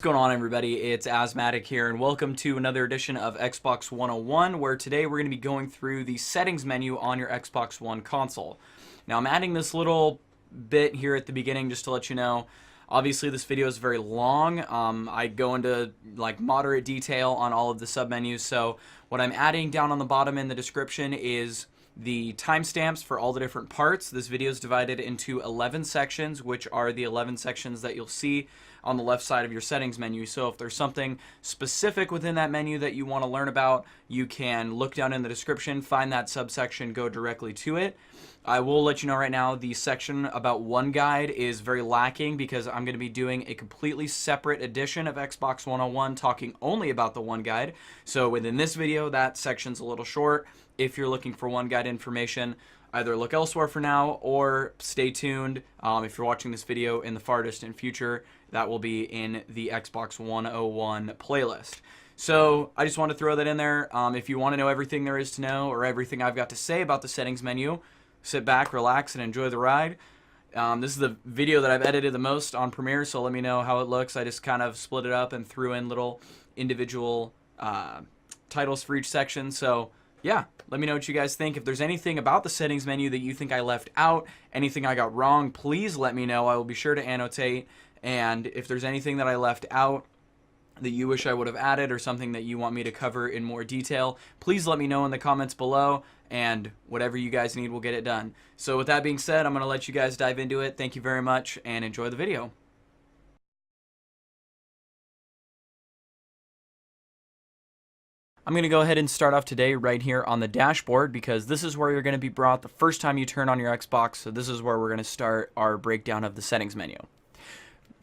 What's going on, everybody? It's Asthmatic here, and welcome to another edition of Xbox 101, where today we're going to be going through the settings menu on your Xbox One console. Now, I'm adding this little bit here at the beginning just to let you know. Obviously, this video is very long. I go into moderate detail on all of the submenus, so what I'm adding down on the bottom in the description is the timestamps for all the different parts. This video is divided into 11 sections, which are the 11 sections that you'll see on the left side of your settings menu. So if there's something specific within that menu that you want to learn about, you can look down in the description, find that subsection, go directly to it. I will let you know right now, the section about OneGuide is very lacking because I'm going to be doing a completely separate edition of Xbox 101 talking only about the OneGuide. So within this video, that section's a little short. If you're looking for OneGuide information, either look elsewhere for now or stay tuned. If you're watching this video in the far distant future, that will be in the Xbox 101 playlist. So I just want to throw that in there. If you want to know everything there is to know or everything I've got to say about the settings menu, sit back, relax, and enjoy the ride. This is the video that I've edited the most on Premiere, so let me know how it looks. I just kind of split it up and threw in little individual titles for each section. So yeah, let me know what you guys think. If there's anything about the settings menu that you think I left out, anything I got wrong, please let me know. I will be sure to annotate. And if there's anything that I left out that you wish I would have added or something that you want me to cover in more detail, please let me know in the comments below, and whatever you guys need, we'll get it done. So with that being said, I'm going to let you guys dive into it. Thank you very much, and enjoy the video. I'm going to go ahead and start off today right here on the dashboard because this is where you're going to be brought the first time you turn on your Xbox. So this is where we're going to start our breakdown of the settings menu.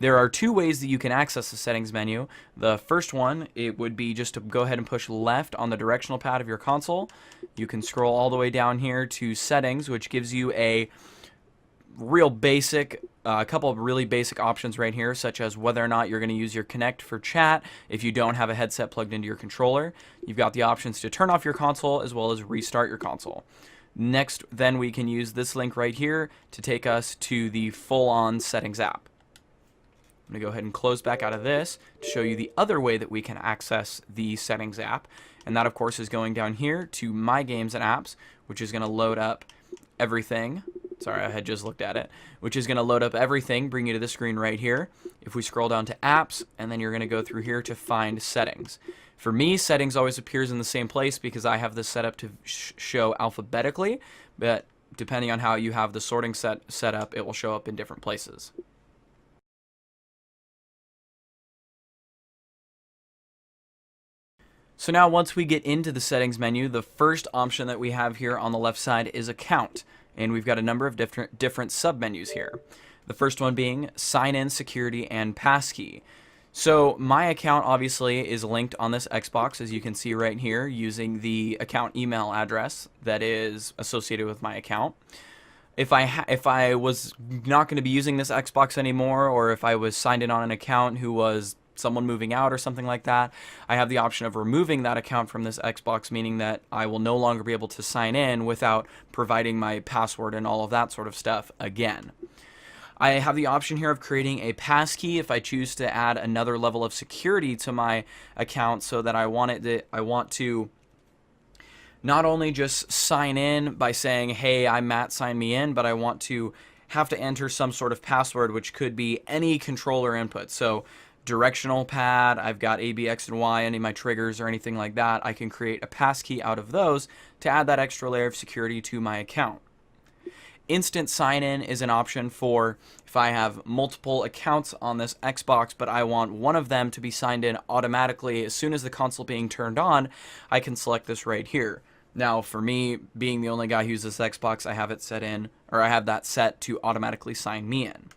There are two ways that you can access the settings menu. The first one, it would be just to go ahead and push left on the directional pad of your console. You can scroll all the way down here to settings, which gives you a real basic, a couple of really basic options right here, such as whether or not you're going to use your Kinect for chat if you don't have a headset plugged into your controller. You've got the options to turn off your console as well as restart your console. Next, then we can use this link right here to take us to the full-on settings app. I'm going to go ahead and close back out of this to show you the other way that we can access the settings app. And that, of course, is going down here to My Games and Apps, which is going to load up everything. Sorry, I had just looked at it. Which is going to load up everything, bring you to the screen right here. If we scroll down to Apps, and then you're going to go through here to find Settings. For me, Settings always appears in the same place because I have this set up to show alphabetically. But depending on how you have the sorting set up, it will show up in different places. So now once we get into the settings menu, the first option that we have here on the left side is account. And we've got a number of different submenus here. The first one being sign in, security, and passkey. So my account obviously is linked on this Xbox, as you can see right here, using the account email address that is associated with my account. If I was not going to be using this Xbox anymore, or if I was signed in on an account who was someone moving out or something like that, I have the option of removing that account from this Xbox, meaning that I will no longer be able to sign in without providing my password and all of that sort of stuff again. I have the option here of creating a passkey if I choose to add another level of security to my account, so that I want to not only just sign in by saying, hey, I'm Matt, sign me in, but I want to have to enter some sort of password, which could be any controller input. So directional pad, I've got A, B, X, and Y, any of my triggers or anything like that, I can create a passkey out of those to add that extra layer of security to my account. Instant sign-in is an option for if I have multiple accounts on this Xbox, but I want one of them to be signed in automatically as soon as the console being turned on, I can select this right here. Now, for me, being the only guy who uses this Xbox, I have it set in, or I have that set to automatically sign me in.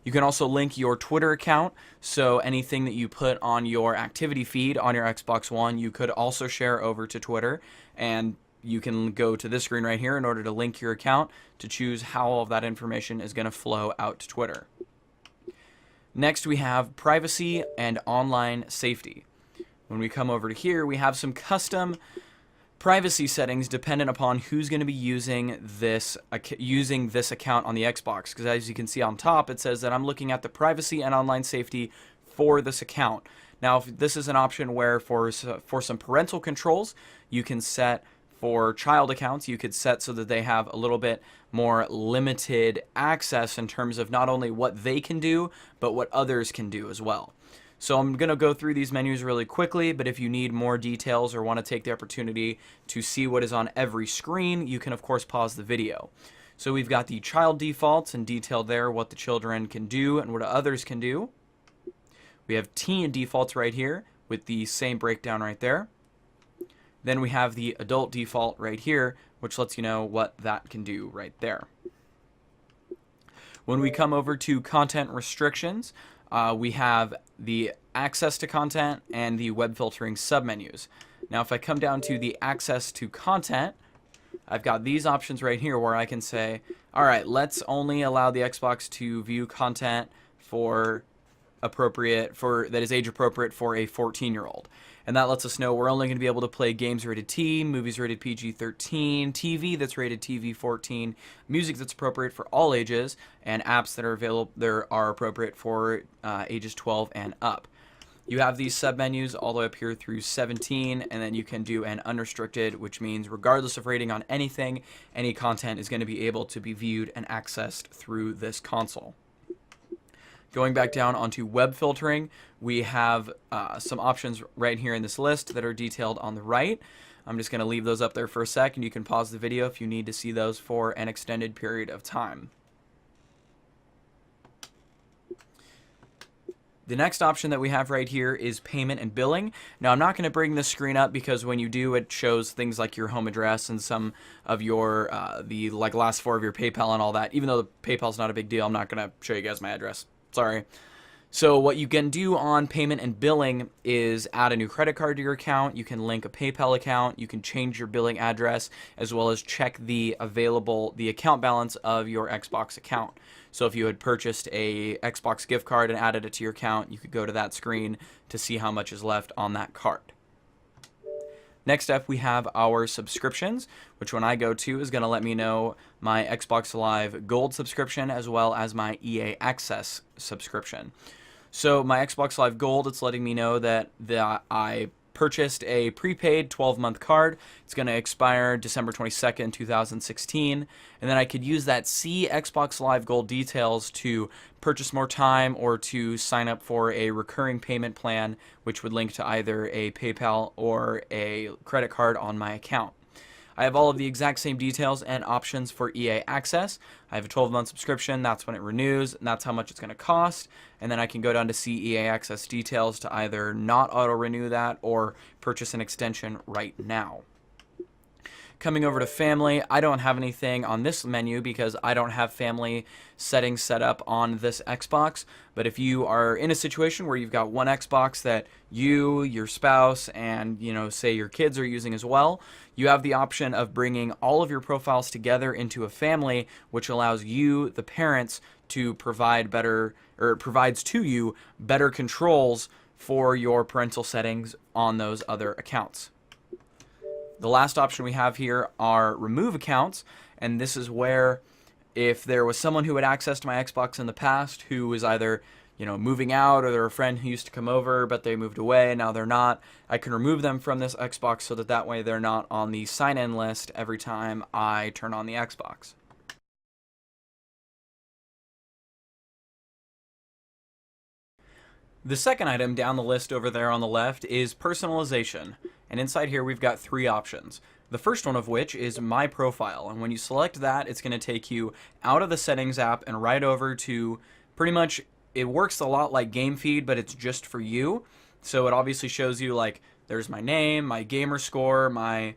You can also link your Twitter account, so anything that you put on your activity feed on your Xbox One, you could also share over to Twitter, and you can go to this screen right here in order to link your account to choose how all of that information is going to flow out to Twitter. Next, we have privacy and online safety. When we come over to here, we have some custom privacy settings dependent upon who's going to be using this account on the Xbox. Because as you can see on top, it says that I'm looking at the privacy and online safety for this account. Now, if this is an option where for some parental controls, you can set for child accounts, you could set so that they have a little bit more limited access in terms of not only what they can do, but what others can do as well. So I'm going to go through these menus really quickly, but if you need more details or want to take the opportunity to see what is on every screen, you can of course pause the video. So we've got the child defaults and detailed there what the children can do and what others can do. We have teen defaults right here with the same breakdown right there. Then we have the adult default right here, which lets you know what that can do right there. When we come over to content restrictions, we have the access to content and the web filtering submenus. Now, if I come down to the access to content, I've got these options right here where I can say, all right, let's only allow the Xbox to view content that is age appropriate for a 14-year-old. And that lets us know we're only going to be able to play games rated T, movies rated PG-13, TV that's rated TV-14, music that's appropriate for all ages, and apps that are available are appropriate for ages 12 and up. You have these submenus all the way up here through 17, and then you can do an unrestricted, which means regardless of rating on anything, any content is going to be able to be viewed and accessed through this console. Going back down onto web filtering, we have some options right here in this list that are detailed on the right. I'm just going to leave those up there for a sec, and you can pause the video if you need to see those for an extended period of time. The next option that we have right here is payment and billing. Now, I'm not going to bring this screen up because when you do, it shows things like your home address and some of your the last four of your PayPal and all that. Even though the PayPal's not a big deal, I'm not going to show you guys my address. Sorry. So what you can do on payment and billing is add a new credit card to your account. You can link a PayPal account. You can change your billing address, as well as check the account balance of your Xbox account. So if you had purchased a Xbox gift card and added it to your account, you could go to that screen to see how much is left on that card. Next up, we have our subscriptions, which when I go to is going to let me know my Xbox Live Gold subscription as well as my EA Access subscription. So my Xbox Live Gold, it's letting me know that I purchased a prepaid 12-month card. It's going to expire December 22nd, 2016. And then I could use that See Xbox Live Gold details to purchase more time or to sign up for a recurring payment plan, which would link to either a PayPal or a credit card on my account. I have all of the exact same details and options for EA Access. I have a 12-month subscription. That's when it renews, and that's how much it's going to cost. And then I can go down to see EA Access details to either not auto-renew that or purchase an extension right now. Coming over to family, I don't have anything on this menu because I don't have family settings set up on this Xbox. But if you are in a situation where you've got one Xbox that you, your spouse, and say your kids are using as well, you have the option of bringing all of your profiles together into a family, which allows you, the parents, to provide better, or provides to you better controls for your parental settings on those other accounts. The last option we have here are remove accounts, and this is where if there was someone who had access to my Xbox in the past who was either moving out, or they're a friend who used to come over but they moved away and now they're not, I can remove them from this Xbox so that way they're not on the sign-in list every time I turn on the Xbox. The second item down the list over there on the left is personalization. And inside here we've got three options. The first one of which is My Profile. And when you select that, it's going to take you out of the Settings app and right over to pretty much, it works a lot like Game Feed, but it's just for you. So it obviously shows you there's my name, my gamer score, my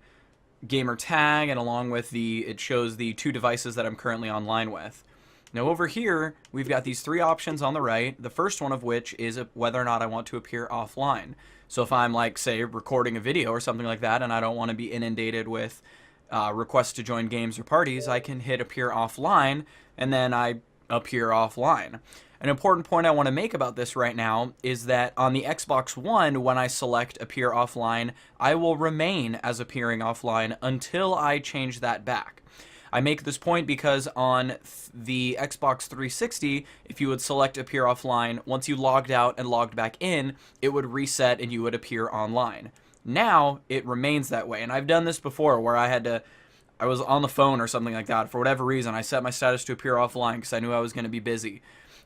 gamer tag, and along with it shows the two devices that I'm currently online with. Now over here, we've got these three options on the right, the first one of which is whether or not I want to appear offline. So if I'm say recording a video or something like that and I don't want to be inundated with requests to join games or parties, I can hit appear offline and then I appear offline. An important point I want to make about this right now is that on the Xbox One, when I select appear offline, I will remain as appearing offline until I change that back. I make this point because on the Xbox 360, if you would select appear offline, once you logged out and logged back in, it would reset and you would appear online. Now, it remains that way. And I've done this before where I was on the phone or something like that. For whatever reason, I set my status to appear offline because I knew I was going to be busy.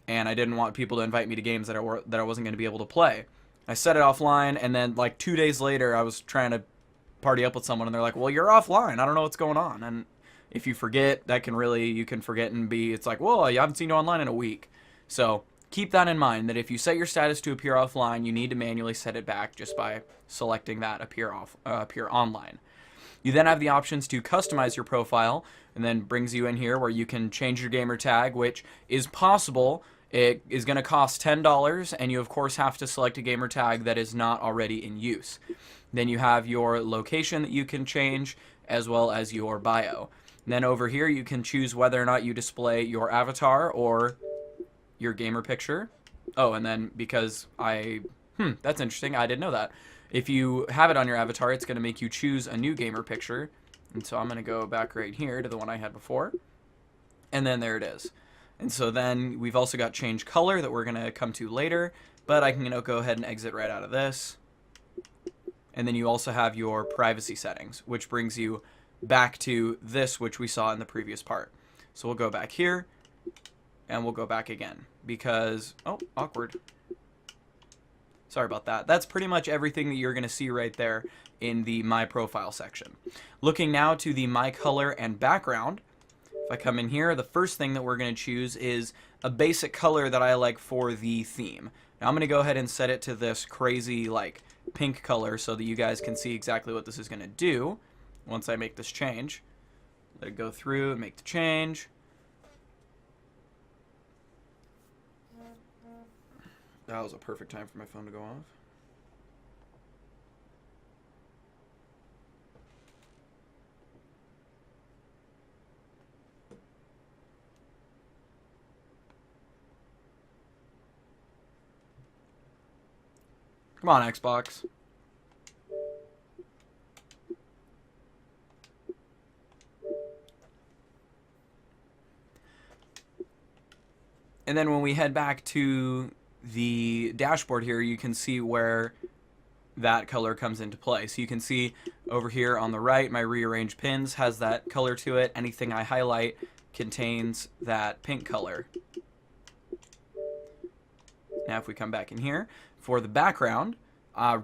And I didn't want people to invite me to games that I wasn't going to be able to play. I set it offline, and then like 2 days later, I was trying to party up with someone, and they're like, well, you're offline. I don't know what's going on. And if you forget, you can forget and it's like, well, I haven't seen you online in a week. So keep that in mind, that if you set your status to appear offline, you need to manually set it back just by selecting that appear online. You then have the options to customize your profile, and then brings you in here where you can change your gamer tag, which is possible. It is going to cost $10, and you of course have to select a gamer tag that is not already in use. Then you have your location that you can change, as well as your bio. And then over here you can choose whether or not you display your avatar or your gamer picture. Oh, and then because that's interesting, I didn't know that. If you have it on your avatar, it's going to make you choose a new gamer picture. And so I'm going to go back right here to the one I had before. And then there it is. And so then we've also got change color that we're going to come to later, but I can go ahead and exit right out of this. And then you also have your privacy settings, which brings you back to this, which we saw in the previous part. So we'll go back here, and we'll go back again because, oh, awkward. Sorry about that. That's pretty much everything that you're going to see right there in the My Profile section. Looking now to the My Color and Background, if I come in here, the first thing that we're going to choose is a basic color that I like for the theme. Now I'm going to go ahead and set it to this crazy like pink color so that you guys can see exactly what this is going to do once I make this change. Let it go through and make the change. That was a perfect time for my phone to go off. Come on, Xbox. And then when we head back to the dashboard here, you can see where that color comes into play. So you can see over here on the right, my rearrange pins has that color to it. Anything I highlight contains that pink color. Now if we come back in here, for the background,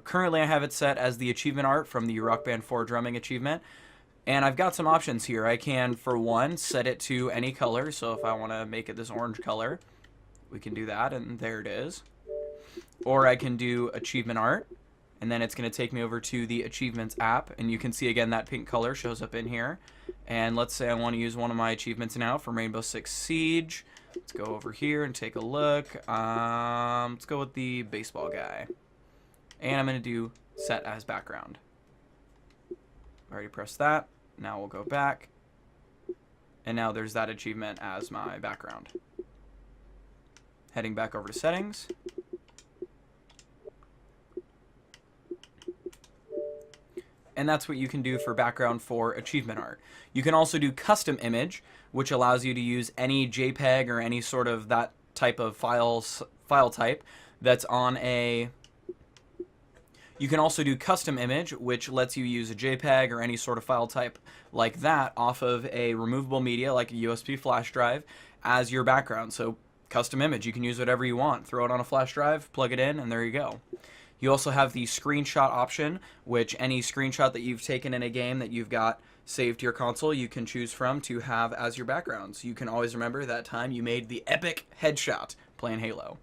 currently I have it set as the achievement art from the Rock Band 4 drumming achievement. And I've got some options here. I can, for one, set it to any color. So if I want to make it this orange color, we can do that, and there it is. Or I can do achievement art, and then it's going to take me over to the achievements app, and you can see again that pink color shows up in here. And let's say I want to use one of my achievements now from Rainbow Six Siege. Let's go over here and take a look. Let's go with the baseball guy. And I'm going to do set as background. Already pressed that. Now we'll go back. And now there's that achievement as my background. Heading back over to settings. And that's what you can do for background for achievement art. You can also do custom image, which allows you to use any JPEG or any sort of that type of file type that's on a... You can also do custom image, which lets you use a JPEG or any sort of file type like that off of a removable media like a USB flash drive as your background. So custom image, you can use whatever you want. Throw it on a flash drive, plug it in, and there you go. You also have the screenshot option, which any screenshot that you've taken in a game that you've got saved to your console, you can choose from to have as your background. So you can always remember that time you made the epic headshot playing Halo.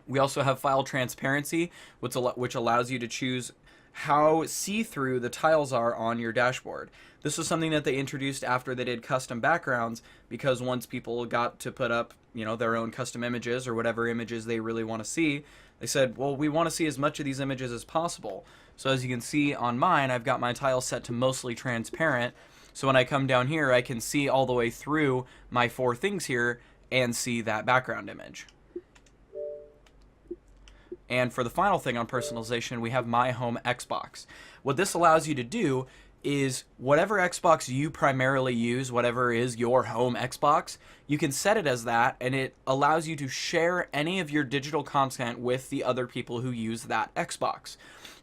We also have file transparency, which allows you to choose how see-through the tiles are on your dashboard. This was something that they introduced after they did custom backgrounds, because once people got to put up, their own custom images or whatever images they really want to see, they said, well, we want to see as much of these images as possible. So as you can see on mine, I've got my tiles set to mostly transparent. So when I come down here, I can see all the way through my 4 things here and see that background image. And for the final thing on personalization, we have My Home Xbox. What this allows you to do is whatever Xbox you primarily use, whatever is your home Xbox, you can set it as that, and it allows you to share any of your digital content with the other people who use that Xbox.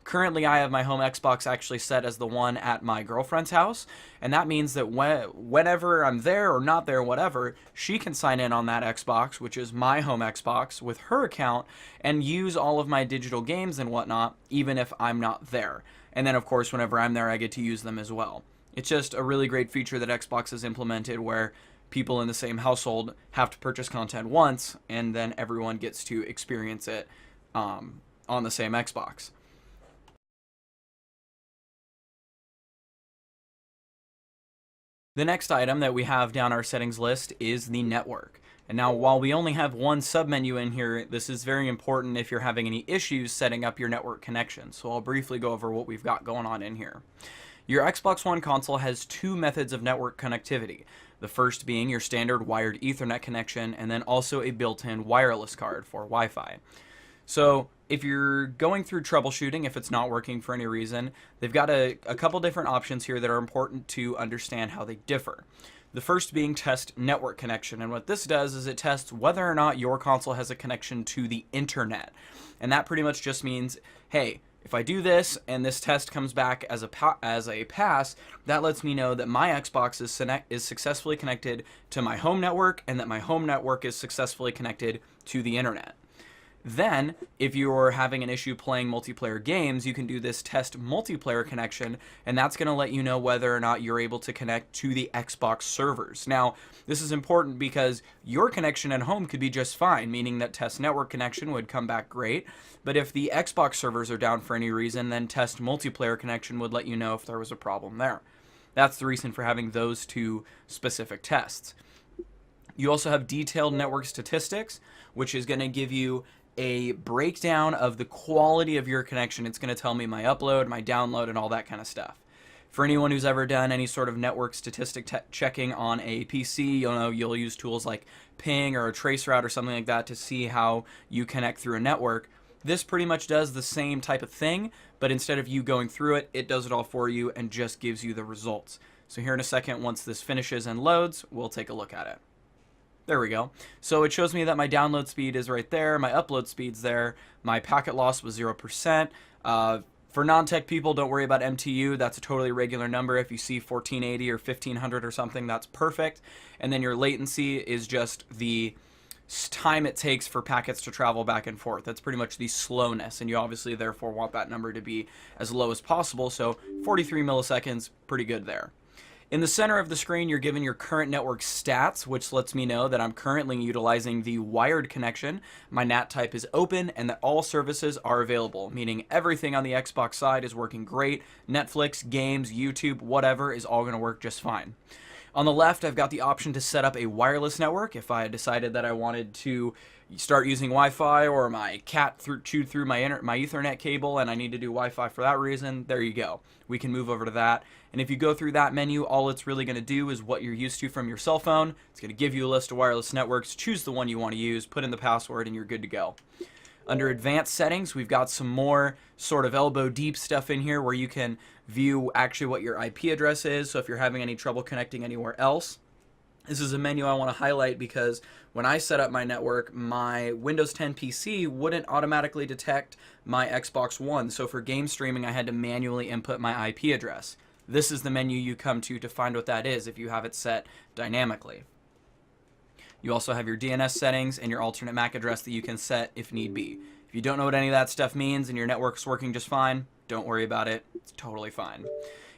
Currently, I have my home Xbox actually set as the one at my girlfriend's house, and that means that whenever I'm there or not there, whatever, she can sign in on that Xbox, which is my home Xbox, with her account, and use all of my digital games and whatnot, even if I'm not there. And then, of course, whenever I'm there, I get to use them as well. It's just a really great feature that Xbox has implemented where people in the same household have to purchase content once, and then everyone gets to experience it on the same Xbox. The next item that we have down our settings list is the network. And now, while we only have one submenu in here, this is very important if you're having any issues setting up your network connection. So I'll briefly go over what we've got going on in here. Your Xbox One console has two methods of network connectivity. The first being your standard wired Ethernet connection, and then also a built-in wireless card for Wi-Fi. So if you're going through troubleshooting, if it's not working for any reason, they've got a couple different options here that are important to understand how they differ. The first being test network connection, and what this does is it tests whether or not your console has a connection to the internet. And that pretty much just means, hey, if I do this and this test comes back as a pass, that lets me know that my Xbox is successfully connected to my home network and that my home network is successfully connected to the internet. Then, if you're having an issue playing multiplayer games, you can do this test multiplayer connection, and that's going to let you know whether or not you're able to connect to the Xbox servers. Now, this is important because your connection at home could be just fine, meaning that test network connection would come back great, but if the Xbox servers are down for any reason, then test multiplayer connection would let you know if there was a problem there. That's the reason for having those two specific tests. You also have detailed network statistics, which is going to give you a breakdown of the quality of your connection. It's going to tell me my upload, my download, and all that kind of stuff. For anyone who's ever done any sort of network statistic checking on a PC, you'll use tools like Ping or a traceroute or something like that to see how you connect through a network. This pretty much does the same type of thing, but instead of you going through it, it does it all for you and just gives you the results. So here in a second, once this finishes and loads, we'll take a look at it. There we go. So it shows me that my download speed is right there, my upload speed's there, my packet loss was 0%. For non-tech people, don't worry about MTU. That's a totally regular number. If you see 1480 or 1500 or something, that's perfect. And then your latency is just the time it takes for packets to travel back and forth. That's pretty much the slowness, and you obviously therefore want that number to be as low as possible. So 43 milliseconds, pretty good there. In the center of the screen, you're given your current network stats, which lets me know that I'm currently utilizing the wired connection, my NAT type is open, and that all services are available, meaning everything on the Xbox side is working great. Netflix, games, YouTube, whatever is all going to work just fine. On the left, I've got the option to set up a wireless network if I had decided that I wanted to start using Wi-Fi, or my cat chewed through my Ethernet cable and I need to do Wi-Fi for that reason. There you go. We can move over to that. And if you go through that menu, all it's really going to do is what you're used to from your cell phone. It's going to give you a list of wireless networks, choose the one you want to use, put in the password, and you're good to go. Under advanced settings, we've got some more sort of elbow deep stuff in here where you can view actually what your IP address is. So if you're having any trouble connecting anywhere else, this is a menu I want to highlight because when I set up my network, my Windows 10 PC wouldn't automatically detect my Xbox One. So for game streaming, I had to manually input my IP address. This is the menu you come to find what that is if you have it set dynamically. You also have your DNS settings and your alternate MAC address that you can set if need be. If you don't know what any of that stuff means and your network's working just fine, don't worry about it. It's totally fine.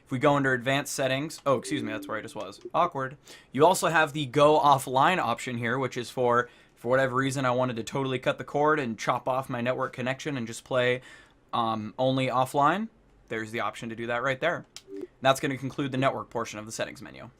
If we go under advanced settings, oh, excuse me, that's where I just was. Awkward. You also have the go offline option here, which is for whatever reason I wanted to totally cut the cord and chop off my network connection and just play only offline. There's the option to do that right there. And that's going to conclude the network portion of the settings menu.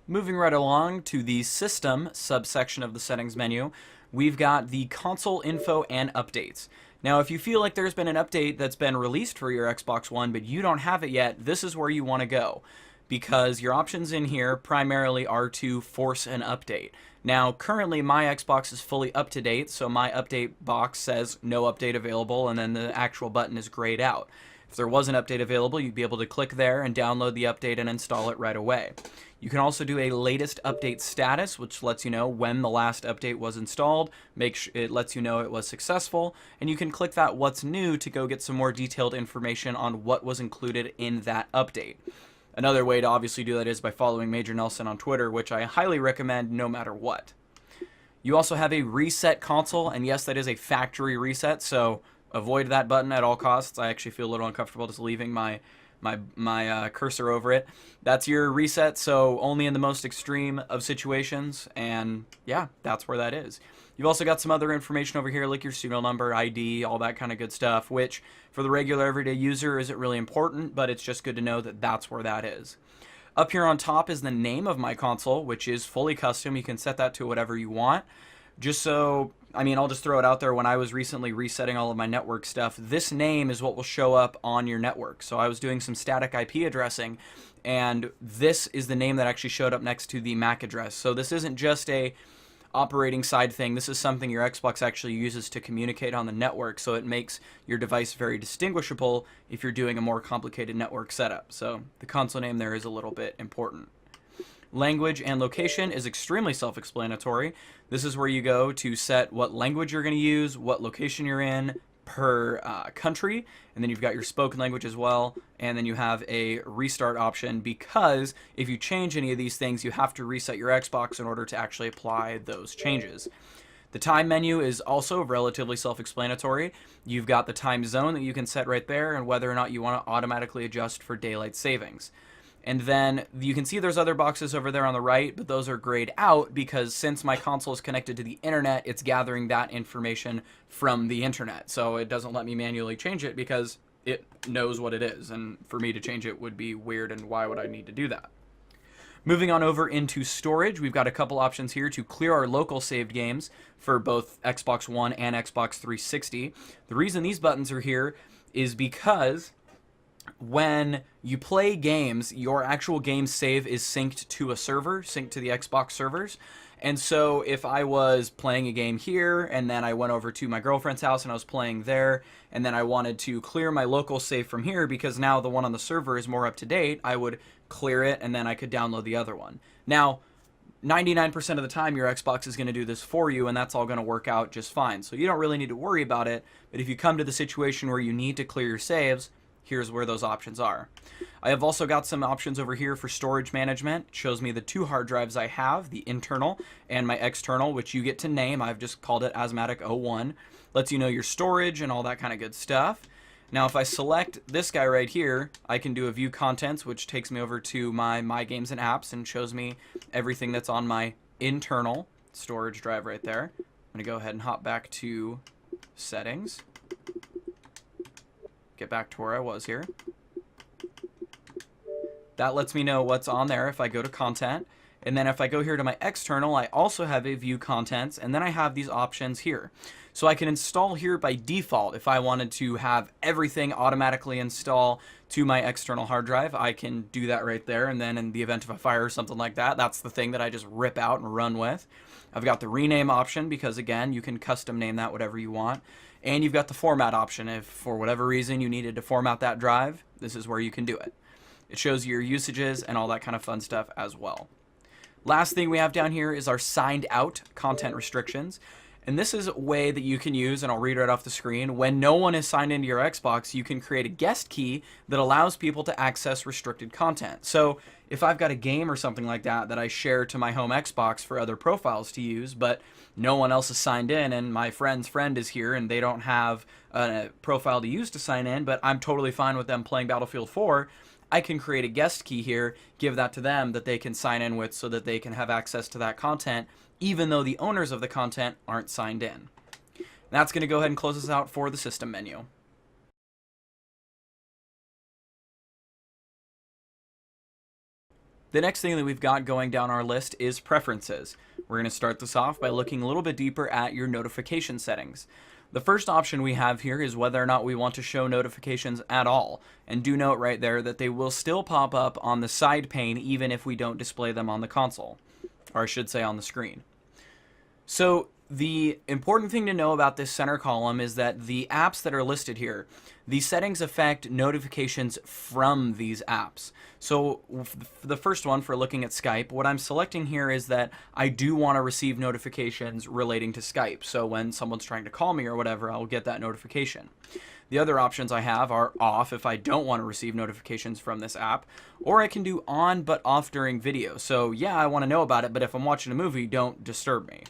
Moving right along to the system subsection of the settings menu, we've got the console info and updates. Now, if you feel like there's been an update that's been released for your Xbox One, but you don't have it yet, this is where you want to go, because your options in here primarily are to force an update. Now, currently my Xbox is fully up to date, so my update box says no update available, and then the actual button is grayed out. If there was an update available, you'd be able to click there and download the update and install it right away. You can also do a latest update status, which lets you know when the last update was installed. It lets you know it was successful, and you can click that what's new to go get some more detailed information on what was included in that update. Another way to obviously do that is by following Major Nelson on Twitter, which I highly recommend no matter what. You also have a reset console, and yes, that is a factory reset, so avoid that button at all costs. I actually feel a little uncomfortable just leaving my cursor over it. That's your reset, so only in the most extreme of situations, and yeah, that's where that is. You've also got some other information over here, like your serial number, ID, all that kind of good stuff, which for the regular everyday user isn't really important, but it's just good to know that that's where that is. Up here on top is the name of my console, which is fully custom. You can set that to whatever you want. Just so, I'll just throw it out there. When I was recently resetting all of my network stuff, this name is what will show up on your network. So I was doing some static IP addressing, and this is the name that actually showed up next to the MAC address. So this isn't just a operating side thing. This is something your Xbox actually uses to communicate on the network, so it makes your device very distinguishable if you're doing a more complicated network setup. So the console name there is a little bit important. Language and location is extremely self-explanatory. This is where you go to set what language you're going to use, what location you're in per country, and then you've got your spoken language as well, and then you have a restart option, because if you change any of these things, you have to reset your Xbox in order to actually apply those changes. The time menu is also relatively self-explanatory. You've got the time zone that you can set right there, and whether or not you want to automatically adjust for daylight savings. And then you can see there's other boxes over there on the right, but those are grayed out because since my console is connected to the internet, it's gathering that information from the internet. So it doesn't let me manually change it because it knows what it is. And for me to change it would be weird, and why would I need to do that? Moving on over into storage, we've got a couple options here to clear our local saved games for both Xbox One and Xbox 360. The reason these buttons are here is because when you play games, your actual game save is synced to a server, synced to the Xbox servers. And so if I was playing a game here and then I went over to my girlfriend's house and I was playing there, and then I wanted to clear my local save from here because now the one on the server is more up to date, I would clear it and then I could download the other one. Now, 99% of the time your Xbox is going to do this for you, and that's all going to work out just fine. So you don't really need to worry about it, but if you come to the situation where you need to clear your saves, here's where those options are. I have also got some options over here for storage management. It shows me the two hard drives I have, the internal and my external, which you get to name. I've just called it Asthmatic 01. Lets you know your storage and all that kind of good stuff. Now, if I select this guy right here, I can do a view contents, which takes me over to my games and apps and shows me everything that's on my internal storage drive right there. I'm going to go ahead and hop back to settings. Get back to where I was here. That lets me know what's on there if I go to content. And then if I go here to my external, I also have a view contents, and then I have these options here. So I can install here by default. If I wanted to have everything automatically install to my external hard drive, I can do that right there. And then in the event of a fire or something like that, that's the thing that I just rip out and run with. I've got the rename option because, again, you can custom name that whatever you want. And you've got the format option. If for whatever reason you needed to format that drive, this is where you can do it. It shows you your usages and all that kind of fun stuff as well. Last thing we have down here is our signed out content restrictions. And this is a way that you can use, and I'll read right off the screen. When no one is signed into your Xbox, you can create a guest key that allows people to access restricted content. So if I've got a game or something like that that I share to my home Xbox for other profiles to use, but no one else is signed in, and my friend's friend is here and they don't have a profile to use to sign in, but I'm totally fine with them playing Battlefield 4, I can create a guest key here, give that to them that they can sign in with so that they can have access to that content, even though the owners of the content aren't signed in. That's going to go ahead and close us out for the system menu. The next thing that we've got going down our list is preferences. We're going to start this off by looking a little bit deeper at your notification settings. The first option we have here is whether or not we want to show notifications at all. And do note right there that they will still pop up on the side pane even if we don't display them on the console. Or I should say on the screen. So the important thing to know about this center column is that the apps that are listed here, the settings affect notifications from these apps. So the first one, for looking at Skype, what I'm selecting here is that I do want to receive notifications relating to Skype. So when someone's trying to call me or whatever, I'll get that notification. The other options I have are off if I don't want to receive notifications from this app, or I can do on but off during video. So yeah, I want to know about it, but if I'm watching a movie, don't disturb me.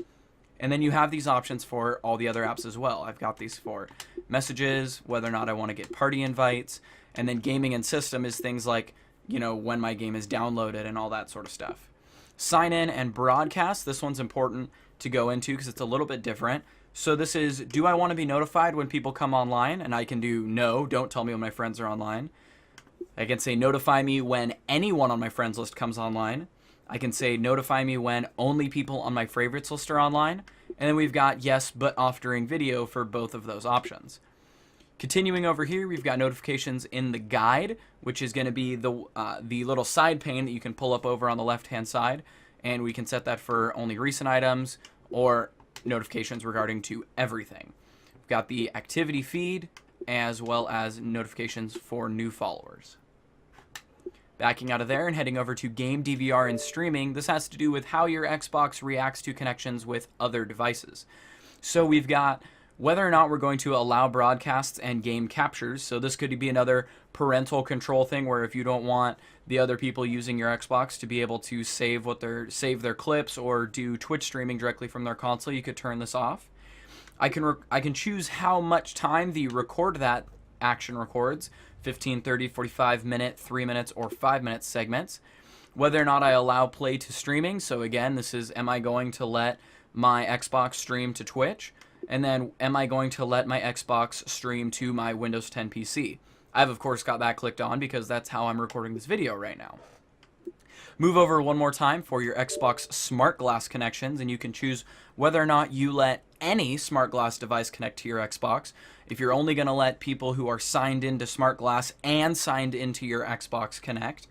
And then you have these options for all the other apps as well. I've got these for messages, whether or not I want to get party invites, and then gaming and system is things like, you know, when my game is downloaded and all that sort of stuff. Sign in and broadcast, this one's important to go into because it's a little bit different. So this is, do I want to be notified when people come online? And I can do no, don't tell me when my friends are online. I can say notify me when anyone on my friends list comes online. I can say notify me when only people on my favorites list are online. And then we've got yes, but off during video for both of those options. Continuing over here, we've got notifications in the guide, which is going to be the little side pane that you can pull up over on the left-hand side. And we can set that for only recent items or notifications regarding to everything. We've got the activity feed as well as notifications for new followers. Backing out of there and heading over to game DVR and streaming, this has to do with how your Xbox reacts to connections with other devices. So we've got whether or not we're going to allow broadcasts and game captures. So this could be another parental control thing where if you don't want the other people using your Xbox to be able to save their clips or do Twitch streaming directly from their console, you could turn this off. I can choose how much time the record that action records, 15, 30, 45 minute, 3 minutes, or 5 minute segments. Whether or not I allow play to streaming. So again, this is, am I going to let my Xbox stream to Twitch? And then am I going to let my Xbox stream to my Windows 10 PC? I've of course got that clicked on because that's how I'm recording this video right now. Move over one more time for your Xbox Smart Glass connections, and you can choose whether or not you let any Smart Glass device connect to your Xbox. If you're only going to let people who are signed into Smart Glass and signed into your Xbox connect,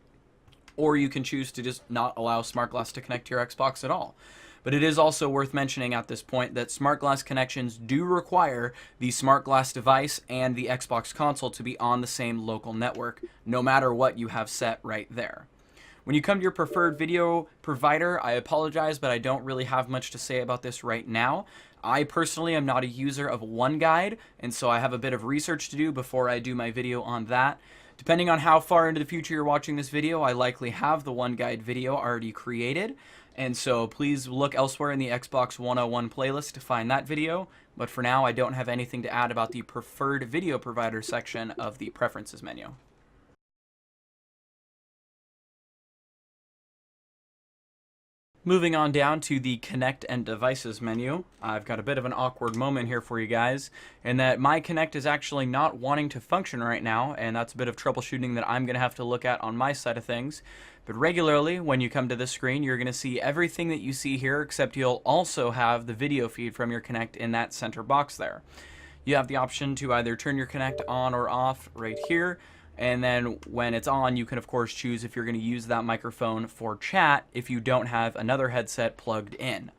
or you can choose to just not allow Smart Glass to connect to your Xbox at all. But it is also worth mentioning at this point that Smart Glass connections do require the Smart Glass device and the Xbox console to be on the same local network, no matter what you have set right there. When you come to your preferred video provider, I apologize, but I don't really have much to say about this right now. I personally am not a user of OneGuide, and so I have a bit of research to do before I do my video on that. Depending on how far into the future you're watching this video, I likely have the OneGuide video already created. And so please look elsewhere in the Xbox 101 playlist to find that video. But for now, I don't have anything to add about the preferred video provider section of the preferences menu. Moving on down to the Kinect and Devices menu, I've got a bit of an awkward moment here for you guys, in that my Kinect is actually not wanting to function right now, and that's a bit of troubleshooting that I'm going to have to look at on my side of things. But regularly, when you come to this screen, you're going to see everything that you see here, except you'll also have the video feed from your Kinect in that center box there. You have the option to either turn your Kinect on or off right here. And then when it's on, you can of course choose if you're going to use that microphone for chat if you don't have another headset plugged in.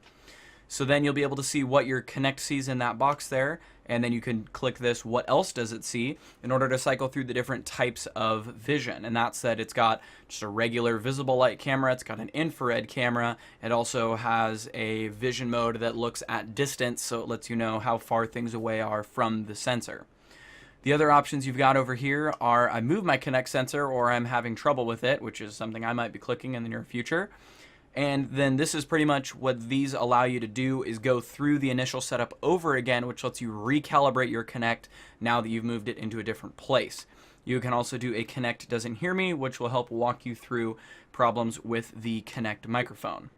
So then you'll be able to see what your Kinect sees in that box there, and then you can click this what else does it see in order to cycle through the different types of vision. And that's that it's got just a regular visible light camera, it's got an infrared camera, it also has a vision mode that looks at distance, so it lets you know how far things away are from the sensor. The other options you've got over here are I move my Kinect sensor or I'm having trouble with it, which is something I might be clicking in the near future. And then this is pretty much what these allow you to do, is go through the initial setup over again, which lets you recalibrate your Kinect now that you've moved it into a different place. You can also do a Kinect doesn't hear me, which will help walk you through problems with the Kinect microphone.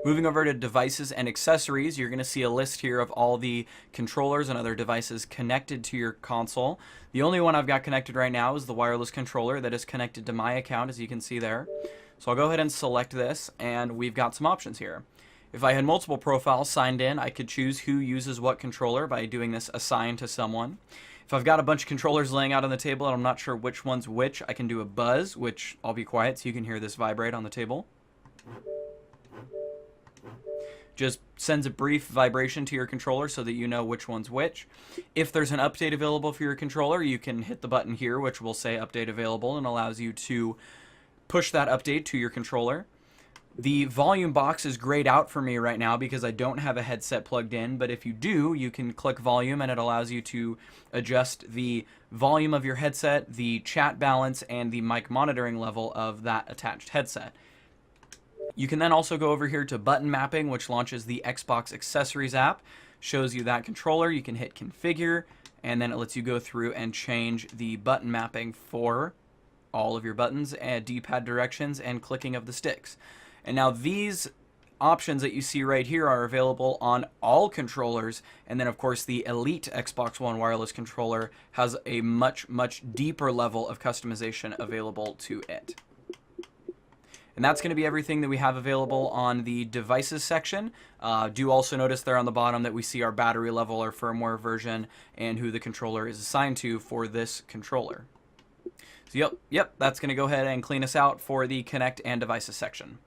Moving over to devices and accessories, you're going to see a list here of all the controllers and other devices connected to your console. The only one I've got connected right now is the wireless controller that is connected to my account, as you can see there. So I'll go ahead and select this, and we've got some options here. If I had multiple profiles signed in, I could choose who uses what controller by doing this assign to someone. If I've got a bunch of controllers laying out on the table and I'm not sure which one's which, I can do a buzz, which I'll be quiet so you can hear this vibrate on the table. just sends a brief vibration to your controller so that you know which one's which. If there's an update available for your controller, you can hit the button here, which will say update available, and allows you to push that update to your controller. The volume box is grayed out for me right now because I don't have a headset plugged in, but if you do, you can click volume and it allows you to adjust the volume of your headset, the chat balance, and the mic monitoring level of that attached headset. You can then also go over here to button mapping, which launches the Xbox Accessories app, shows you that controller. You can hit configure, and then it lets you go through and change the button mapping for all of your buttons, and D-pad directions, and clicking of the sticks. And now these options that you see right here are available on all controllers, and then of course the Elite Xbox One wireless controller has a much deeper level of customization available to it. And that's going to be everything that we have available on the devices section. Do also notice there on the bottom that we see our battery level, our firmware version, and who the controller is assigned to for this controller. So yep, that's going to go ahead and clean us out for the Kinect and devices section.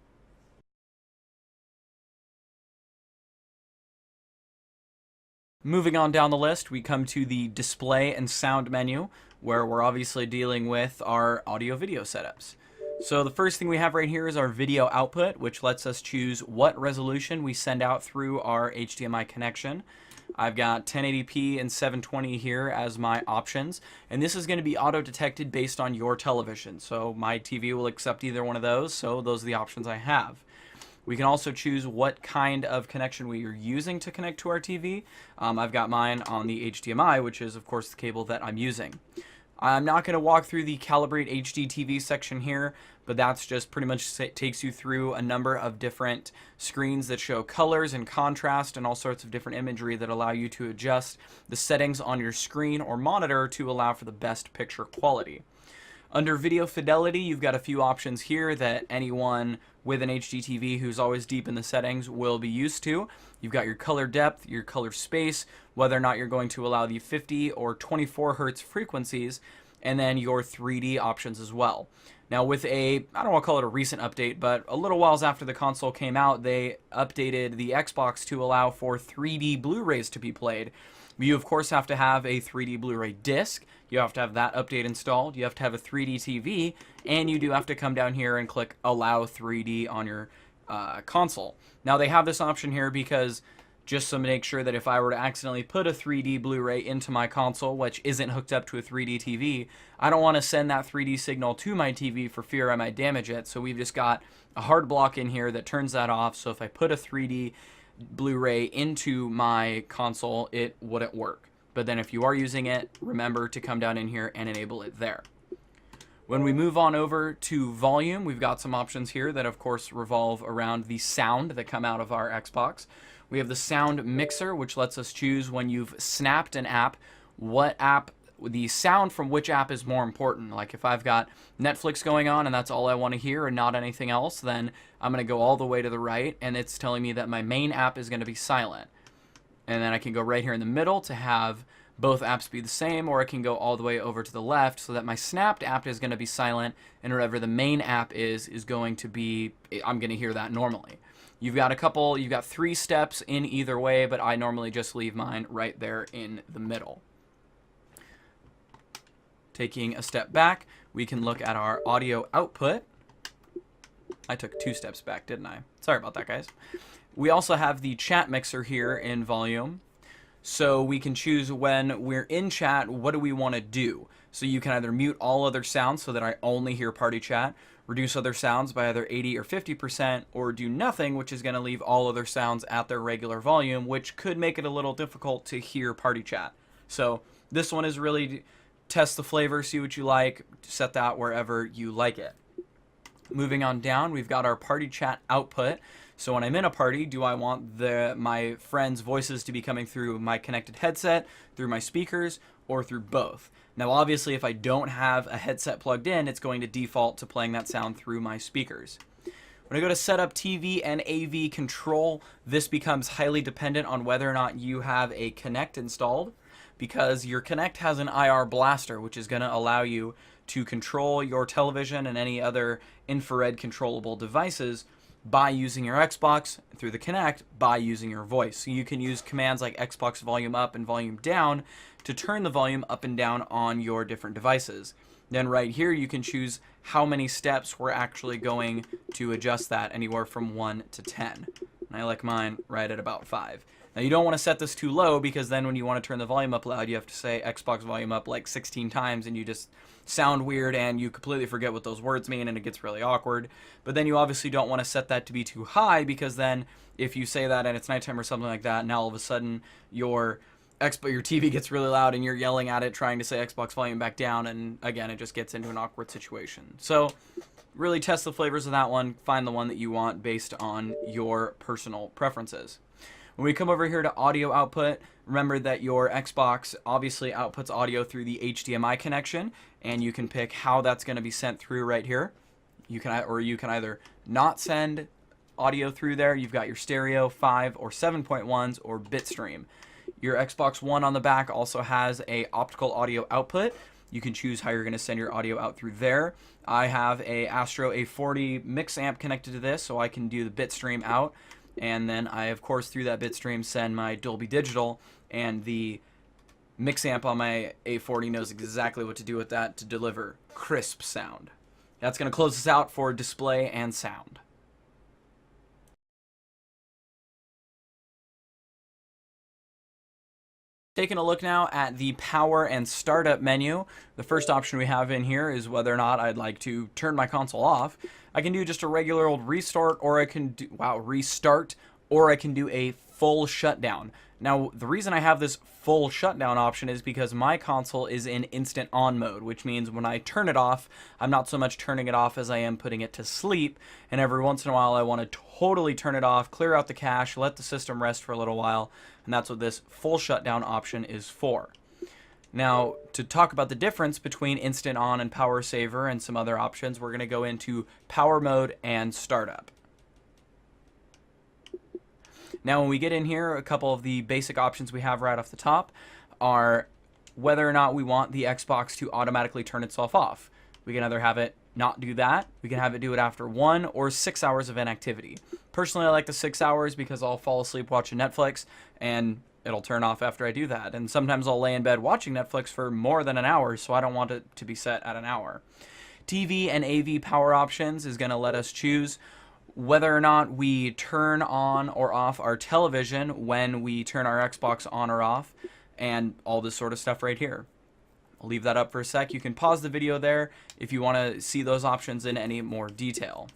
Moving on down the list, we come to the display and sound menu, where we're obviously dealing with our audio-video setups. So the first thing we have right here is our video output, which lets us choose what resolution we send out through our HDMI connection. I've got 1080p and 720 here as my options, and this is going to be auto-detected based on your television. So my TV will accept either one of those, so those are the options I have. We can also choose what kind of connection we are using to connect to our TV. I've got mine on the HDMI, which is of course the cable that I'm using. I'm not going to walk through the Calibrate HD TV section here, but that's just pretty much takes you through a number of different screens that show colors and contrast and all sorts of different imagery that allow you to adjust the settings on your screen or monitor to allow for the best picture quality. Under video fidelity, you've got a few options here that anyone with an HD TV who's always deep in the settings will be used to. You've got your color depth, your color space, whether or not you're going to allow the 50 or 24 hertz frequencies, and then your 3D options as well. Now with I don't want to call it a recent update, but a little whiles after the console came out, they updated the Xbox to allow for 3D Blu-rays to be played. You of course have to have a 3D Blu-ray disc, you have to have that update installed, you have to have a 3D TV, and you do have to come down here and click Allow 3D on your console. Now they have this option here because just to make sure that if I were to accidentally put a 3D Blu-ray into my console, which isn't hooked up to a 3D TV, I don't want to send that 3D signal to my TV for fear I might damage it, so we've just got a hard block in here that turns that off, so if I put a 3D Blu-ray into my console, it wouldn't work. But then if you are using it, remember to come down in here and enable it there. When we move on over to volume, we've got some options here that of course revolve around the sound that come out of our Xbox. We have the sound mixer, which lets us choose when you've snapped an app, the sound from which app is more important. Like if I've got Netflix going on and that's all I want to hear and not anything else, then I'm going to go all the way to the right and it's telling me that my main app is going to be silent. And then I can go right here in the middle to have both apps be the same, or I can go all the way over to the left so that my snapped app is going to be silent and whatever the main app is going to be, I'm going to hear that normally. You've got 3 steps in either way, but I normally just leave mine right there in the middle. Taking a step back, we can look at our audio output. I took 2 steps back, didn't I? Sorry about that, guys. We also have the chat mixer here in volume. So we can choose when we're in chat, what do we want to do? So you can either mute all other sounds so that I only hear party chat, reduce other sounds by either 80 or 50%, or do nothing, which is going to leave all other sounds at their regular volume, which could make it a little difficult to hear party chat. So this one is really test the flavor, see what you like, set that wherever you like it. Moving on down, we've got our party chat output. So when I'm in a party, do I want my friends' voices to be coming through my connected headset, through my speakers, or through both? Now obviously if I don't have a headset plugged in, it's going to default to playing that sound through my speakers. When I go to set up TV and AV control, this becomes highly dependent on whether or not you have a Kinect installed, because your Kinect has an IR blaster, which is going to allow you to control your television and any other infrared controllable devices by using your Xbox, through the Kinect by using your voice. So you can use commands like Xbox volume up and volume down to turn the volume up and down on your different devices. Then right here you can choose how many steps we're actually going to adjust that, anywhere from 1 to 10. And I like mine right at about 5. Now you don't want to set this too low, because then when you want to turn the volume up loud, you have to say Xbox volume up like 16 times, and you just sound weird and you completely forget what those words mean, and it gets really awkward. But then you obviously don't want to set that to be too high, because then if you say that and it's nighttime or something like that, now all of a sudden your TV gets really loud and you're yelling at it trying to say Xbox volume back down, and again it just gets into an awkward situation. So really test the flavors of that one, find the one that you want based on your personal preferences. When we come over here to audio output, remember that your Xbox obviously outputs audio through the HDMI connection, and you can pick how that's going to be sent through right here. You can either not send audio through there. You've got your stereo, 5 or 7.1s, or bitstream. Your Xbox One on the back also has a optical audio output. You can choose how you're going to send your audio out through there. I have a Astro A40 mix amp connected to this, so I can do the bitstream out. And then I, of course, through that bitstream send my Dolby Digital, and the mix amp on my A40 knows exactly what to do with that to deliver crisp sound. That's going to close us out for display and sound. Taking a look now at the power and startup menu, the first option we have in here is whether or not I'd like to turn my console off. I can do just a regular old restart, or I can do restart, or I can do a full shutdown. Now, the reason I have this full shutdown option is because my console is in instant on mode, which means when I turn it off, I'm not so much turning it off as I am putting it to sleep, and every once in a while I want to totally turn it off, clear out the cache, let the system rest for a little while, and that's what this full shutdown option is for. Now, to talk about the difference between instant on and power saver and some other options, we're going to go into power mode and startup. Now, when we get in here, a couple of the basic options we have right off the top are whether or not we want the Xbox to automatically turn itself off. We can either have it not do that, we can have it do it after 1 or 6 hours of inactivity. Personally, I like the 6 hours because I'll fall asleep watching Netflix and it'll turn off after I do that. And sometimes I'll lay in bed watching Netflix for more than an hour, so I don't want it to be set at an hour. TV and AV power options is going to let us choose whether or not we turn on or off our television when we turn our Xbox on or off, and all this sort of stuff right here. I'll leave that up for a sec. You can pause the video there if you want to see those options in any more detail.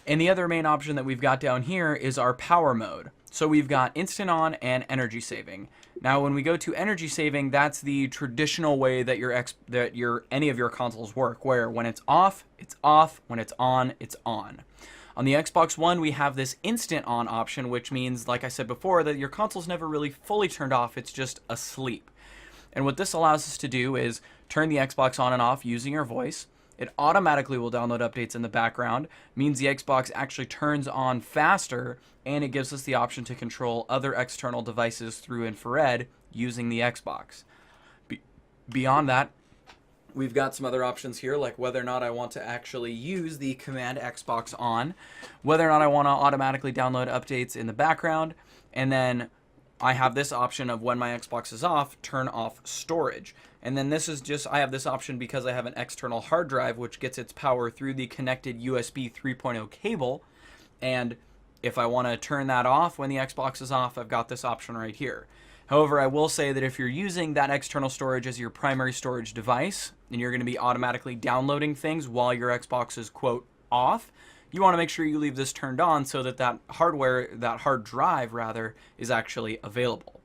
And the other main option that we've got down here is our power mode. So we've got instant on and energy saving. Now when we go to energy saving, that's the traditional way that any of your consoles work, where when it's off, when it's on, it's on. On the Xbox One, we have this instant on option, which means, like I said before, that your console's never really fully turned off, it's just asleep. And what this allows us to do is turn the Xbox on and off using your voice. It automatically will download updates in the background, means the Xbox actually turns on faster, and it gives us the option to control other external devices through infrared using the Xbox. Beyond that, we've got some other options here, like whether or not I want to actually use the command Xbox on, whether or not I want to automatically download updates in the background, and then I have this option of when my Xbox is off, turn off storage. And then this is just, I have this option because I have an external hard drive which gets its power through the connected USB 3.0 cable, and if I want to turn that off when the Xbox is off, I've got this option right here. However, I will say that if you're using that external storage as your primary storage device, and you're going to be automatically downloading things while your Xbox is, quote, off, you want to make sure you leave this turned on so that that hard drive rather, is actually available.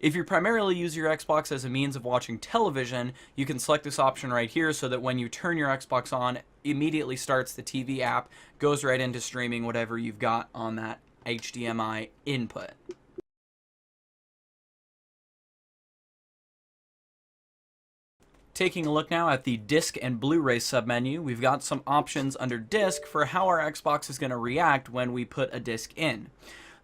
If you primarily use your Xbox as a means of watching television, you can select this option right here so that when you turn your Xbox on, immediately starts the TV app, goes right into streaming whatever you've got on that HDMI input. Taking a look now at the disc and Blu-ray submenu, we've got some options under disc for how our Xbox is going to react when we put a disc in.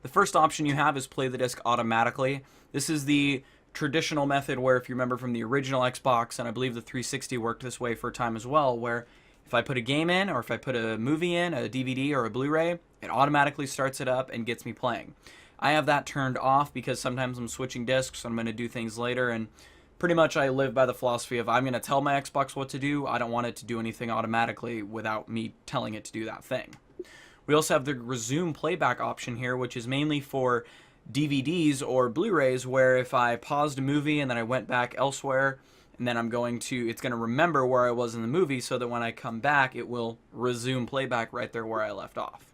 The first option you have is play the disc automatically. This is the traditional method where, if you remember from the original Xbox, and I believe the 360 worked this way for a time as well, where if I put a game in, or if I put a movie in, a DVD or a Blu-ray, it automatically starts it up and gets me playing. I have that turned off because sometimes I'm switching discs and I'm going to do things later, and pretty much I live by the philosophy of I'm going to tell my Xbox what to do. I don't want it to do anything automatically without me telling it to do that thing. We also have the resume playback option here, which is mainly for DVDs or Blu-rays, where if I paused a movie and then I went back elsewhere, and then it's going to remember where I was in the movie so that when I come back, it will resume playback right there where I left off.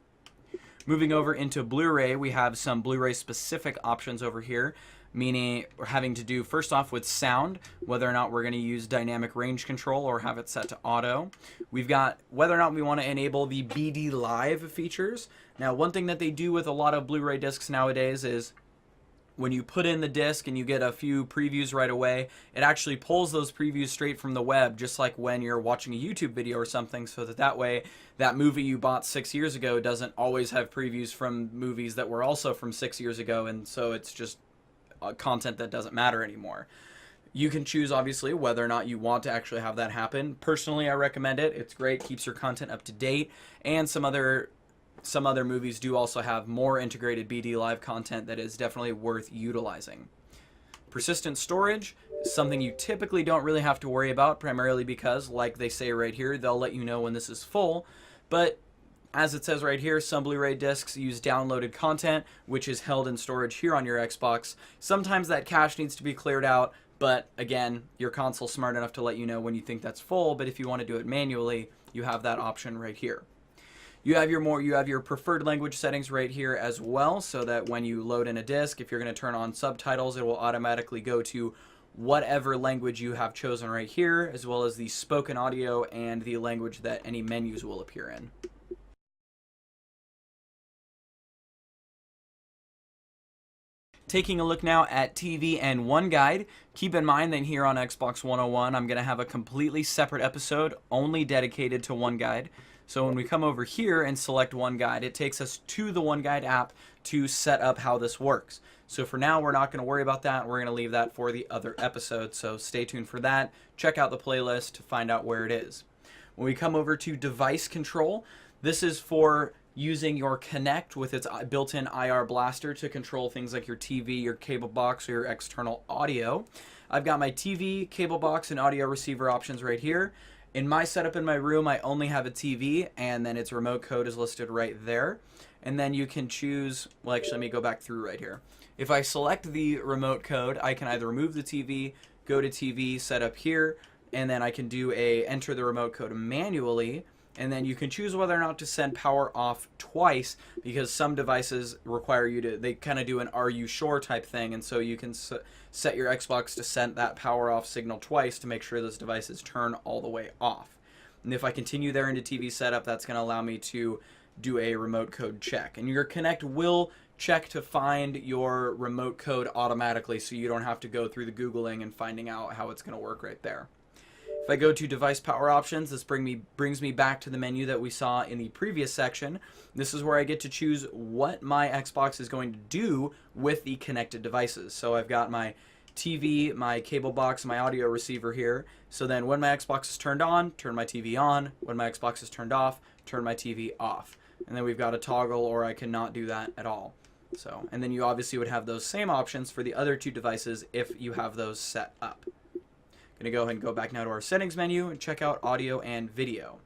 Moving over into Blu-ray, we have some Blu-ray specific options over here, meaning we're having to do first off with sound, whether or not we're going to use dynamic range control or have it set to auto. We've got whether or not we want to enable the BD Live features. Now, one thing that they do with a lot of Blu-ray discs nowadays is when you put in the disc and you get a few previews right away, it actually pulls those previews straight from the web, just like when you're watching a YouTube video or something, so that way that movie you bought 6 years ago doesn't always have previews from movies that were also from 6 years ago, and so it's just content that doesn't matter anymore. You can choose, obviously, whether or not you want to actually have that happen. Personally, I recommend it. It's great, keeps your content up to date, and some other movies do also have more integrated BD Live content that is definitely worth utilizing. Persistent storage is something you typically don't really have to worry about, primarily because, like they say right here, they'll let you know when this is full, but as it says right here, some Blu-ray discs use downloaded content, which is held in storage here on your Xbox. Sometimes that cache needs to be cleared out, but again, your console's smart enough to let you know when you think that's full, but if you want to do it manually, you have that option right here. You have your preferred language settings right here as well, so that when you load in a disc, if you're going to turn on subtitles, it will automatically go to whatever language you have chosen right here, as well as the spoken audio and the language that any menus will appear in. Taking a look now at TV and OneGuide, keep in mind that here on Xbox 101, I'm going to have a completely separate episode only dedicated to OneGuide. So when we come over here and select OneGuide, it takes us to the OneGuide app to set up how this works. So for now, we're not going to worry about that. We're going to leave that for the other episode. So stay tuned for that. Check out the playlist to find out where it is. When we come over to device control, this is for using your Kinect with its built-in IR blaster to control things like your TV, your cable box, or your external audio. I've got my TV, cable box, and audio receiver options right here. In my setup in my room, I only have a TV, and then its remote code is listed right there. And then you can choose, well, actually, let me go back through right here. If I select the remote code, I can either remove the TV, go to TV, set up here, and then I can enter the remote code manually. And then you can choose whether or not to send power off twice, because some devices require they kind of do an "are you sure" type thing, and so you can set your Xbox to send that power off signal twice to make sure those devices turn all the way off. And if I continue there into TV setup, that's going to allow me to do a remote code check. And your Kinect will check to find your remote code automatically, so you don't have to go through the Googling and finding out how it's going to work right there. If I go to device power options, this brings me back to the menu that we saw in the previous section. This is where I get to choose what my Xbox is going to do with the connected devices. So I've got my TV, my cable box, my audio receiver here. So then when my Xbox is turned on, turn my TV on. When my Xbox is turned off, turn my TV off. And then we've got a toggle, or I cannot do that at all. So, and then you obviously would have those same options for the other two devices if you have those set up. Going to go ahead and go back now to our settings menu and check out audio and video.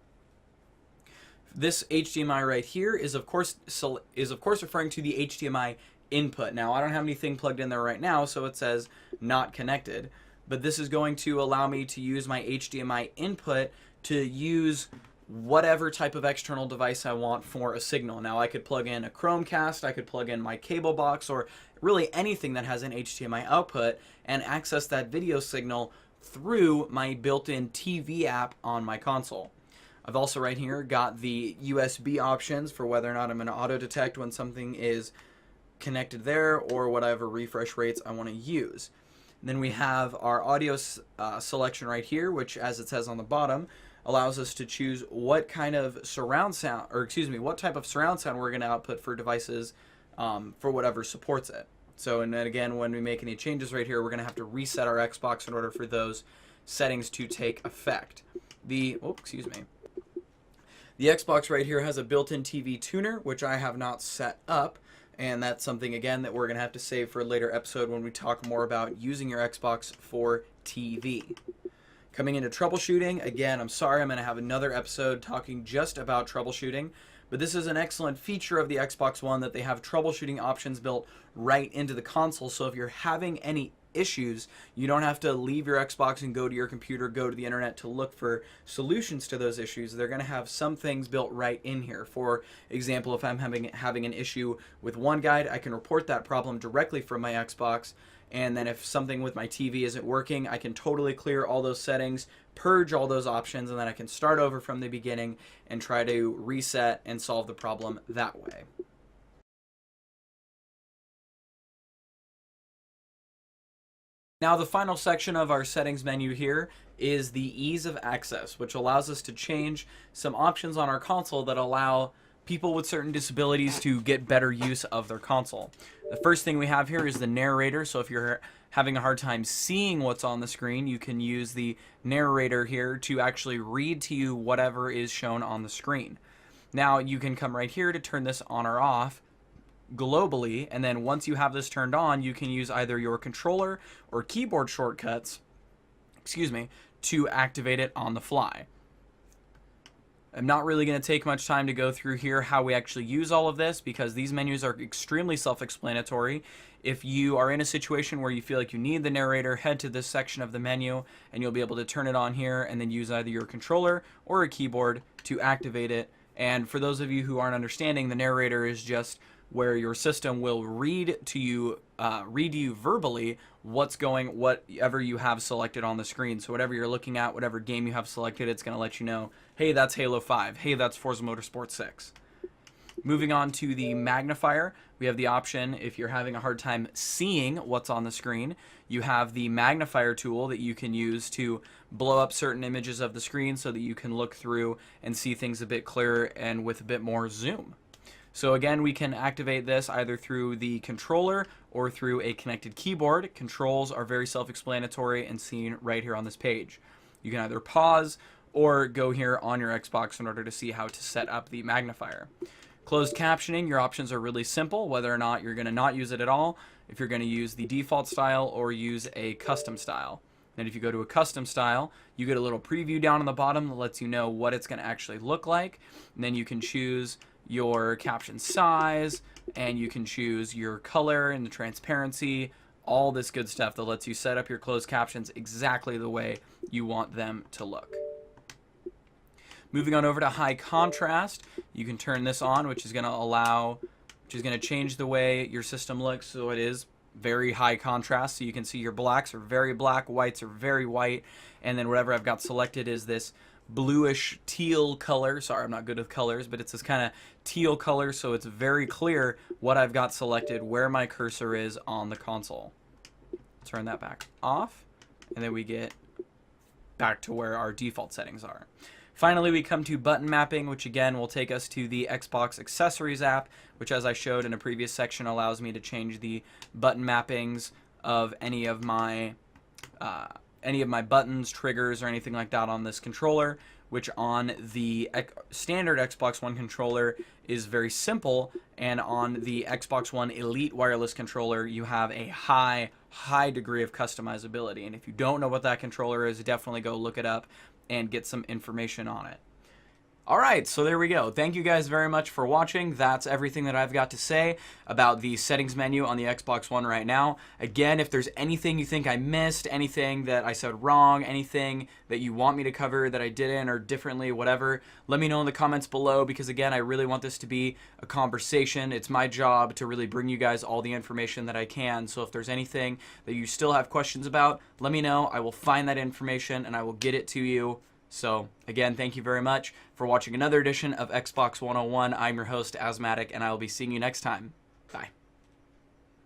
This HDMI right here is of course referring to the HDMI input. Now, I don't have anything plugged in there right now, so it says not connected, but this is going to allow me to use my HDMI input to use whatever type of external device I want for a signal. Now, I could plug in a Chromecast, I could plug in my cable box, or really anything that has an HDMI output and access that video signal through my built-in TV app on my console. I've also right here got the USB options for whether or not I'm going to auto-detect when something is connected there, or whatever refresh rates I want to use. And then we have our audio selection right here, which, as it says on the bottom, allows us to choose what kind of surround sound, or excuse me, what type of surround sound we're going to output for devices for whatever supports it. So, and then again, when we make any changes right here, we're going to have to reset our Xbox in order for those settings to take effect. The Xbox right here has a built-in TV tuner, which I have not set up, and that's something, again, that we're going to have to save for a later episode when we talk more about using your Xbox for TV. Coming into troubleshooting, again, I'm sorry, I'm going to have another episode talking just about troubleshooting, but this is an excellent feature of the Xbox One that they have troubleshooting options built right into the console, so if you're having any issues, you don't have to leave your Xbox and go to your computer, go to the internet to look for solutions to those issues. They're going to have some things built right in here. For example, if I'm having an issue with OneGuide, I can report that problem directly from my Xbox, and then if something with my TV isn't working, I can totally clear all those settings, purge all those options, and then I can start over from the beginning and try to reset and solve the problem that way. Now the final section of our settings menu here is the ease of access, which allows us to change some options on our console that allow people with certain disabilities to get better use of their console. The first thing we have here is the narrator, so if you're having a hard time seeing what's on the screen, you can use the narrator here to actually read to you whatever is shown on the screen. Now you can come right here to turn this on or off globally, and then once you have this turned on, you can use either your controller or keyboard shortcuts, to activate it on the fly. I'm not really going to take much time to go through here how we actually use all of this, because these menus are extremely self-explanatory. If you are in a situation where you feel like you need the narrator, head to this section of the menu and you'll be able to turn it on here and then use either your controller or a keyboard to activate it. And for those of you who aren't understanding, the narrator is just where your system will read to you verbally whatever you have selected on the screen. So whatever you're looking at, whatever game you have selected, it's going to let you know, hey, that's Halo 5. Hey, that's Forza Motorsport 6. Moving on to the magnifier, we have the option, if you're having a hard time seeing what's on the screen, you have the magnifier tool that you can use to blow up certain images of the screen so that you can look through and see things a bit clearer and with a bit more zoom. So again, we can activate this either through the controller or through a connected keyboard. Controls are very self-explanatory and seen right here on this page. You can either pause or go here on your Xbox in order to see how to set up the magnifier. Closed captioning, your options are really simple, whether or not you're going to not use it at all, if you're going to use the default style or use a custom style. And if you go to a custom style, you get a little preview down on the bottom that lets you know what it's going to actually look like. And then you can choose your caption size, and you can choose your color and the transparency, all this good stuff that lets you set up your closed captions exactly the way you want them to look. Moving on over to high contrast, you can turn this on, which is going to change the way your system looks, so it is very high contrast. So you can see your blacks are very black, whites are very white, and then whatever I've got selected is this bluish teal color. Sorry, I'm not good with colors, but it's this kind of teal color, so it's very clear what I've got selected, where my cursor is on the console. Turn that back off, and then we get back to where our default settings are. Finally, we come to button mapping, which again will take us to the Xbox Accessories app, which, as I showed in a previous section, allows me to change the button mappings of any of my buttons, triggers, or anything like that on this controller, which on the standard Xbox One controller is very simple, and on the Xbox One Elite wireless controller, you have a high degree of customizability. And if you don't know what that controller is, definitely go look it up and get some information on it. Alright, so there we go. Thank you guys very much for watching. That's everything that I've got to say about the settings menu on the Xbox One right now. Again, if there's anything you think I missed, anything that I said wrong, anything that you want me to cover that I didn't or differently, whatever, let me know in the comments below, because again, I really want this to be a conversation. It's my job to really bring you guys all the information that I can. So if there's anything that you still have questions about, let me know. I will find that information and I will get it to you. So, again, thank you very much for watching another edition of Xbox 101. I'm your host, Asthmatic, and I will be seeing you next time. Bye.